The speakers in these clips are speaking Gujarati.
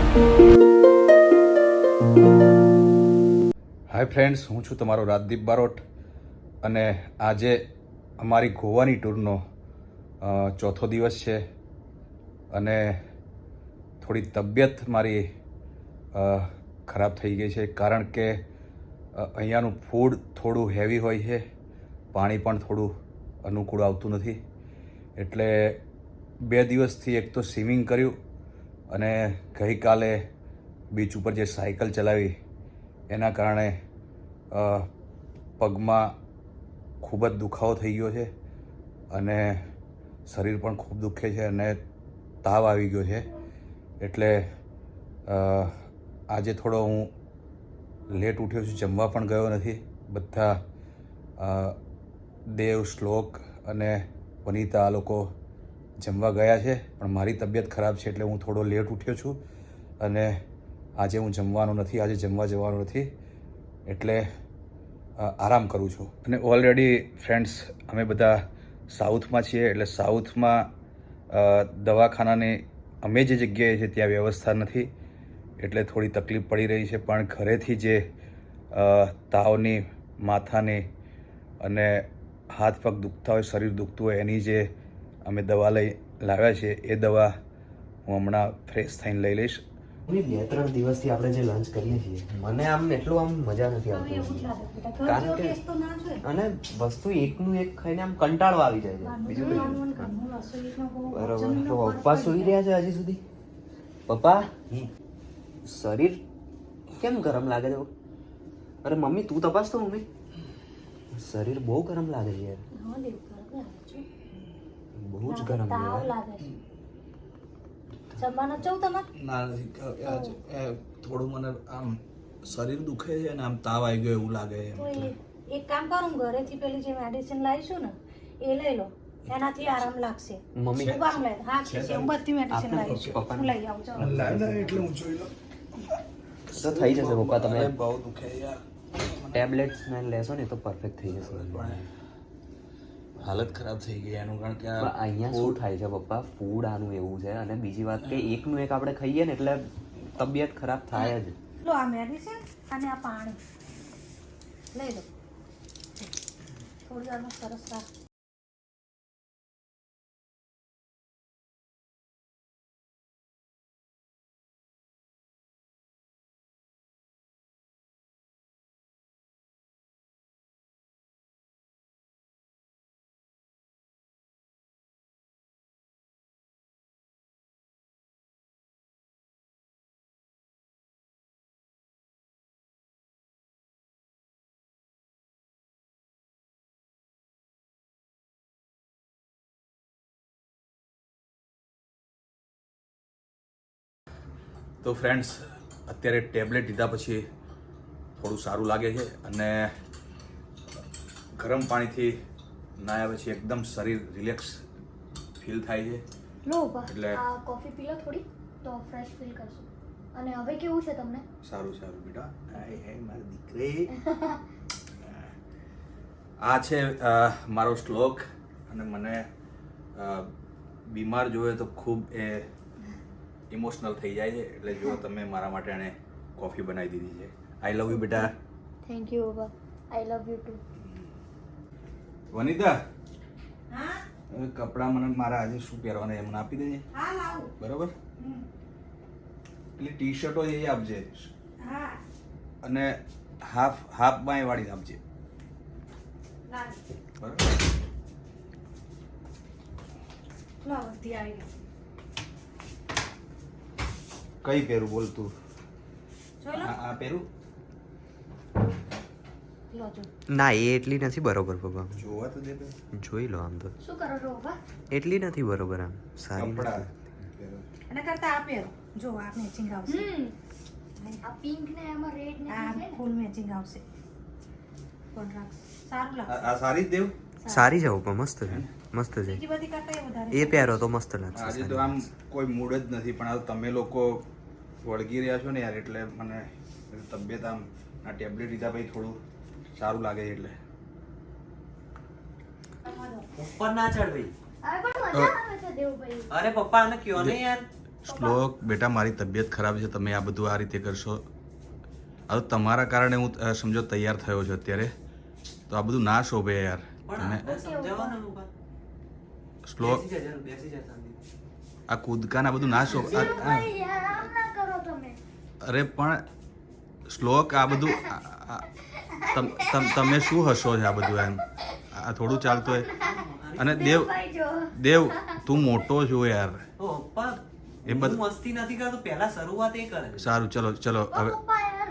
હાય ફ્રેન્ડ્સ, હું છું તમારો રાજદીપ બારોટ અને આજે અમારી ગોવાની ટૂરનો ચોથો દિવસ છે અને થોડી તબિયત મારી ખરાબ થઈ ગઈ છે કારણ કે અહીંયાનું ફૂડ થોડું હેવી હોય છે, પાણી પણ થોડું અનુકૂળ આવતું નથી. એટલે 2 દિવસથી એક તો સ્વિમિંગ કર્યું અને ગઈકાલે બીચ ઉપર જે સાયકલ ચલાવી એના કારણે પગમાં ખૂબ જ દુખાવો થઈ ગયો છે અને શરીર પણ ખૂબ દુખે છે અને તાવ આવી ગયો છે. એટલે આજે થોડો હું લેટ ઉઠ્યો છું, જમવા પણ ગયો નથી. બધા દેવ, શ્લોક અને વનિતા આ લોકો જમવા ગયા છે, પણ મારી તબિયત ખરાબ છે એટલે હું થોડો લેટ ઉઠ્યો છું અને આજે હું જમવાનો નથી, આજે જમવા જવાનું નથી એટલે આરામ કરું છું. અને ઓલરેડી ફ્રેન્ડ્સ અમે બધા સાઉથમાં છીએ એટલે સાઉથમાં દવાખાનાની અમે જે જગ્યાએ છે ત્યાં વ્યવસ્થા નથી એટલે થોડી તકલીફ પડી રહી છે. પણ ઘરેથી જે તાવની, માથાની અને હાથ પગ દુખતા હોય, શરીર દુખતું હોય એની જે અમે દવા લઈ લાવ્યા છે એ દવા હું હમણાં ફ્રેશ થઈને લઈ લઈશ. 2-3 દિવસથી આપણે જે લંચ કરીએ છીએ મને આમ એટલું આમ મજા નથી આવતી કારણ કે અને વસ્તુ એકનું એક ખાઈને આમ કંટાળો આવી જાય છે. બીજું બરોબર. તો પપ્પા સુઈ રહ્યા છે હજી સુધી? પપ્પા, શરીર કેમ ગરમ લાગે છે? અરે મમ્મી તું તપાસ તો. મમ્મી શરીર બહુ ગરમ લાગે છે યાર, બહુ જ ગરમ લાગે છે. થોડું મને આમ શરીર દુખે છે અને આમ તાવ આવી ગયો એવું લાગે છે. એક કામ કરું, ઘરેથી પેલી જે મેડિસિન લાવીશું ને એ લઈ લો, એનાથી આરામ લાગશે. મમ્મી શું કામ લે? હા છે, હું બધી મેડિસિન લાવી છું, હું લઈ આવું. ચાલો એટલે હું જોઈ લઉં તો થઈ જશે પપ્પા. તમે બહુ દુખે યાર. ટેબ્લેટ્સ ને લેશો ને તો પરફેક્ટ થઈ જશે. હાલત ખરાબ થઈ ગઈ એનું કારણ કે અહીંયા શું થાય છે પપ્પા, ફૂડ આનું એવું છે અને બીજી વાત કે એકનું એક આપણે ખાઈએ ને એટલે તબિયત ખરાબ થાય જ. લો આ મેડિસિન અને આ પાણી લઈ લો, થોડી વારમાં સરસ રાખ. તો ફ્રેન્ડ્સ, અત્યારે ટેબ્લેટ લીધા પછી થોડું સારું લાગે છે અને ગરમ પાણીથી નાહ્યા પછી એકદમ શરીર રિલેક્સ ફીલ થાય છે. લો એટલે આ કોફી પી લો થોડી તો ફ્રેશ ફીલ કરશો. અને હવે કેવું છે તમને? સારું સારું બેટા. હે મારી દીકરી. આ છે મારો શ્લોક અને મને બીમાર જોવે તો ખૂબ ઇમોશનલ થઈ જાય છે એટલે જો તમે મારા માટે એને કોફી બનાવી દીધી છે. આઈ લવ યુ બેટા. થેન્ક યુ બાબા, I love you too. Vanita, હા કપડાં મને મારા આજે શું પહેરવાના એ મને આપી દેજે. હા લાવું. બરોબર. પેલી ટી શર્ટો એ આપજે હા અને હાફ બાય વાળી આપજે. લાવી. બરોબર. લો બધી આવી ગઈ. કઈ પહેરું બોલ તું? જોઈ લો. આ પહેરું? લો જો. ના એ એટલી નથી બરોબર પપ્પા. જોવા તો દે બે. જોઈ લો આમ તો શું કરો છો બાબા? એટલી નથી બરોબર, આમ સારી કપડાં નથી. પહેરો. એના કરતા આ પહેરો, જો આ મેચિંગ આવશે. આ પિંક ને એમાં રેડ ને આ છે ને? ફૂલ મેચિંગ આવશે. કોન્ટ્રાક્ટ સારું લાગશે. આ સારી જ દેવ. સારી છે પપ્પા, મસ્ત છે, મસ્ત છે. બીજી બધી કરતા એ વધારે એ પહેરો તો મસ્ત લાગશે. આજે તો આમ કોઈ મૂડ જ નથી પણ આ તમે લોકો વળગી રહ્યા છો ને યાર એટલે મને તબિયત આમ આ ટેબ્લેટ લીધા પછી થોડું સારું લાગે છે એટલે. ઉપર ના ચડ ભાઈ. હવે પણ મજા આવે છે દેવભાઈ. અરે પપ્પા આને કયો ને યાર. શ્લોક બેટા મારી તબિયત ખરાબ છે, તમે આ બધું આ રીતે કરશો. હવે તમારા કારણે હું સમજો તૈયાર થયો છું અત્યારે, તો આ બધું ના શોભે યાર. તમે શ્લોક આ કૂદકાના બધું ના શોભે. યાર આમ ના કરો તમે. અરે પણ શ્લોક આ બધું તમે શું હસો છો આ બધું? એમ આ થોડું ચાલતું હોય. અને દેવ ભાઈ જો દેવ તું મોટો છો યાર. ઓ પપ્પા એ બધું મસ્તી નથી કરતો, પહેલા શરૂઆત એ કરે. સારું, ચલો ચલો હવે પપ્પા યાર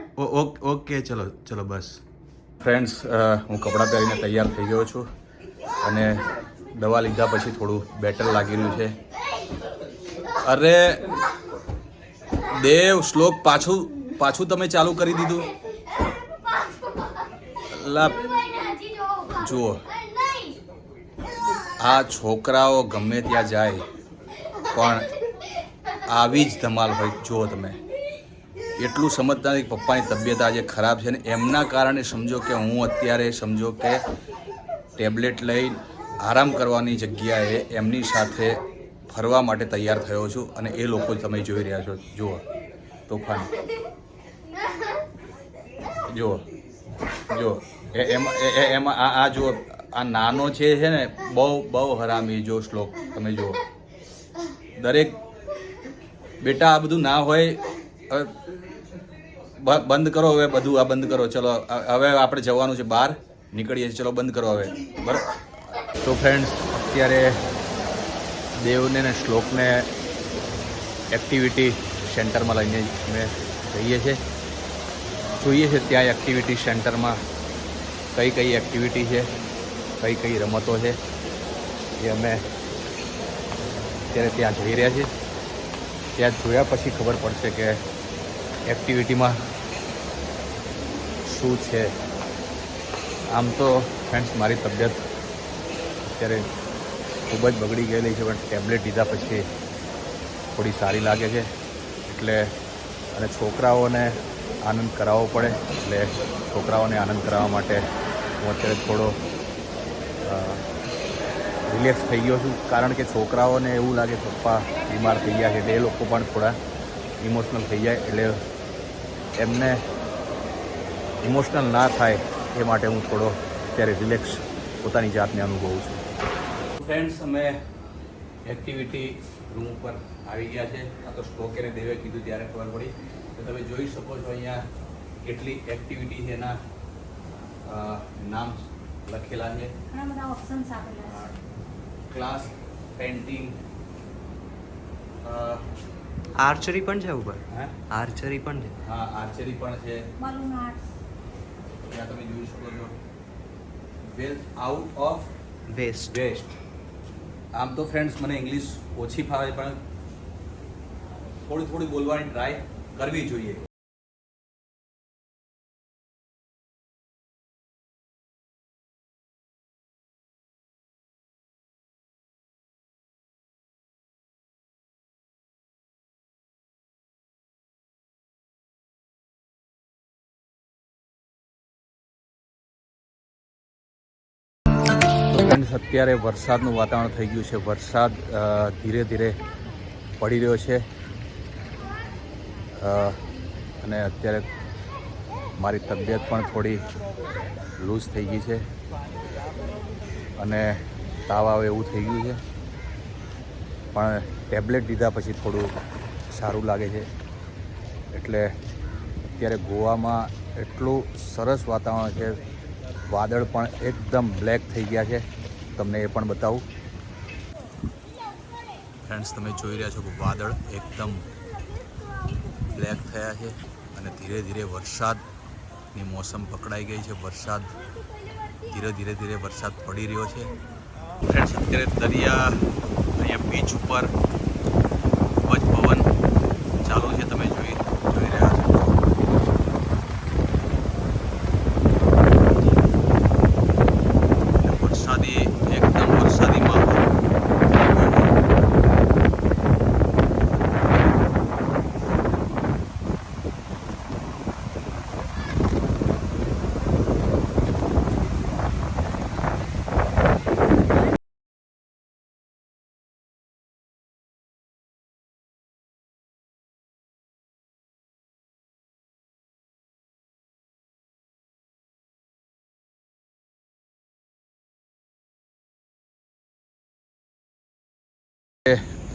ઓકે ચલો ચલો બસ. ફ્રેન્ડ્સ, હું કપડાં પહેરીને તૈયાર થઈ ગયો છું અને દવા લીધા પછી થોડું બેટર લાગી રહ્યું છે. અરે દેવ, શ્લોક પાછું તમે ચાલુ કરી દીધું. લા હજી જો જુઓ, નહીં આ છોકરાઓ ગમે ત્યાં જાય પણ આવી જ ધમાલ હોય. જુઓ તમે, એટલું સમજતા નથી કે પપ્પાની તબિયત આજે ખરાબ છે ને એમના કારણે સમજો કે હું અત્યારે સમજો કે ટેબ્લેટ લઈ આરામ કરવાની જગ્યાએ એમની સાથે ફરવા માટે તૈયાર થયો છું અને એ લોકો તમે જોઈ રહ્યા છો. જુઓ તોફાન, જુઓ જો એમાં આ જુઓ, આ નાનો છે ને બહુ હરામી. જો શ્લોક તમે જુઓ, દરેક બેટા આ બધું ના હોય. બંધ કરો હવે બધું, આ બંધ કરો. ચલો હવે આપણે જવાનું છે બહાર, નીકળીએ છીએ. ચલો બંધ કરો હવે, બરાબર? તો ફ્રેન્ડ્સ, અત્યારે દેવને ને શ્લોકને એક્ટિવિટી સેન્ટરમાં લઈને અમે જઈએ છીએ. જોઈએ છે ત્યાં એક્ટિવિટી સેન્ટરમાં કઈ કઈ એક્ટિવિટી છે, કઈ કઈ રમતો છે, એ અમે અત્યારે ત્યાં જઈ રહ્યા છીએ. ત્યાં જોયા પછી ખબર પડશે કે એક્ટિવિટીમાં શું છે. આમ તો ફ્રેન્ડ્સ, મારી તબિયત અત્યારે ખૂબ જ બગડી ગયેલી છે, પણ ટેબ્લેટ લીધા પછી થોડી સારી લાગે છે. એટલે અને છોકરાઓને આનંદ કરાવવો પડે, એટલે છોકરાઓને આનંદ કરાવવા માટે હું અત્યારે થોડો રિલેક્સ થઈ ગયો છું. કારણ કે છોકરાઓને એવું લાગે પપ્પા બીમાર થઈ ગયા છે, એટલે એ લોકો પણ થોડા ઇમોશનલ થઈ જાય. એટલે એમને ઇમોશનલ ના થાય એ માટે હું થોડો અત્યારે રિલેક્સ પોતાની જાતને અનુભવું છું. ફ્રેન્ડ્સ, અમે એક્ટિવિટી રૂમ ઉપર આવી ગયા છે. આ તો શ્લોકેને દેવે કીધું ત્યારે ખબર પડી. તો તમે જોઈ શકો છો અહીંયા કેટલી એક્ટિવિટી છે, એના નામ લખેલા છે. ઘણા બધા ઓપ્શન્સ આપેલા છે. ક્લાસ, પેઇન્ટિંગ, આર્ચરી પણ છે ઉપર. હા આર્ચરી પણ છે. હા આર્ચરી પણ છે. Balloon arts. ત્યાં તમે જોઈ શકો છો wealth out of waste. Waste. આમ તો ફ્રેન્ડ્સ મને ઇંગ્લિશ ઓછી ફાવે, પણ થોડી બોલવાની ટ્રાય કરવી જોઈએ. ફ્રેન્ડ્સ, અત્યારે વરસાદનું વાતાવરણ થઈ ગયું છે. વરસાદ ધીરે ધીરે પડી રહ્યો છે અને અત્યારે મારી તબિયત પણ થોડી લૂઝ થઈ ગઈ છે અને તાવ આવે એવું થઈ ગયું છે. પણ ટેબ્લેટ લીધા પછી થોડું સારું લાગે છે. એટલે અત્યારે ગોવામાં એટલું સરસ વાતાવરણ છે. વાદળ પણ એકદમ બ્લેક થઈ ગયા છે. તમને એ પણ બતાવું. ફ્રેન્ડ્સ, તમે જોઈ રહ્યા છો કે વાદળ એકદમ બ્લેક થયા છે અને ધીરે ધીરે વરસાદની મોસમ પકડાઈ ગઈ છે. વરસાદ ધીરે વરસાદ પડી રહ્યો છે. ફ્રેન્ડ્સ, અત્યારે દરિયા અહીંયા બીચ ઉપર ખૂબ જ પવન ચાલુ છે. તમે જોઈ રહ્યા છો.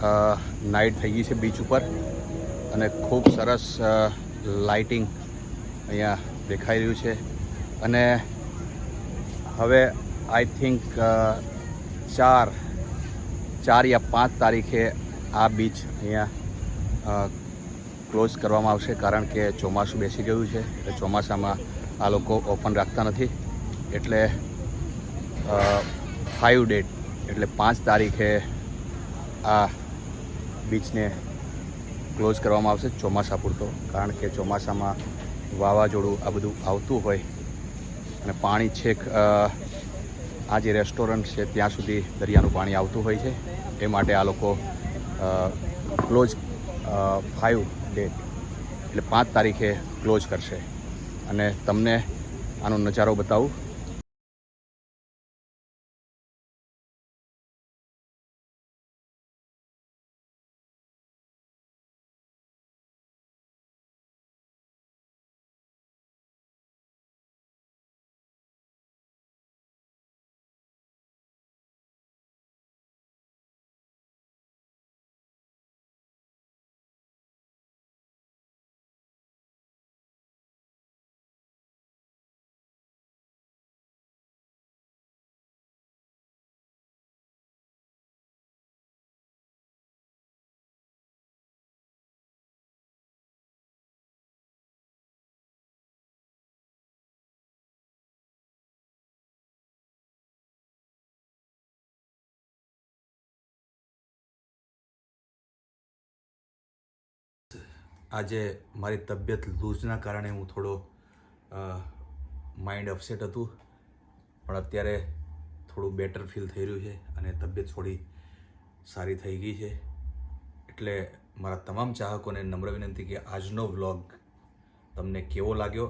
નાઇટ થઈ ગઈ છે બીચ ઉપર અને ખૂબ સરસ લાઇટિંગ અહીંયા દેખાઈ રહ્યું છે અને હવે આઈ થિંક 4 યા 5 તારીખે આ બીચ અહીંયા ક્લોઝ કરવામાં આવશે કારણ કે ચોમાસું બેસી ગયું છે એટલે ચોમાસામાં આ લોકો ઓપન રાખતા નથી એટલે 5 ડેટ એટલે 5 તારીખે આ બીચને ક્લોઝ કરવામાં આવશે ચોમાસા પૂરતો કારણ કે ચોમાસામાં વાવાઝોડું આ બધું આવતું હોય અને પાણી છેક આ જે રેસ્ટોરન્ટ છે ત્યાં સુધી દરિયાનું પાણી આવતું હોય છે એ માટે આ લોકો ક્લોઝ 5 ડેટ એટલે 5 તારીખે ક્લોઝ કરશે અને તમને આનો નજારો બતાવું. આજે મારી તબિયત લૂઝના કારણે હું થોડો માઇન્ડ અપસેટ હતું પણ અત્યારે થોડું બેટર ફીલ થઈ રહ્યું છે અને તબિયત થોડી સારી થઈ ગઈ છે એટલે મારા તમામ ચાહકોને નમ્ર વિનંતી કે આજનો વ્લોગ તમને કેવો લાગ્યો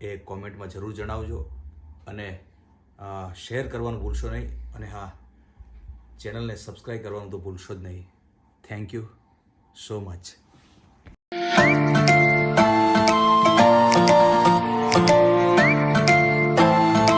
એ કોમેન્ટમાં જરૂર જણાવજો અને શેર કરવાનું ભૂલશો નહીં અને હા ચેનલને સબસ્ક્રાઈબ કરવાનું તો ભૂલશો જ નહીં. Thank you so much.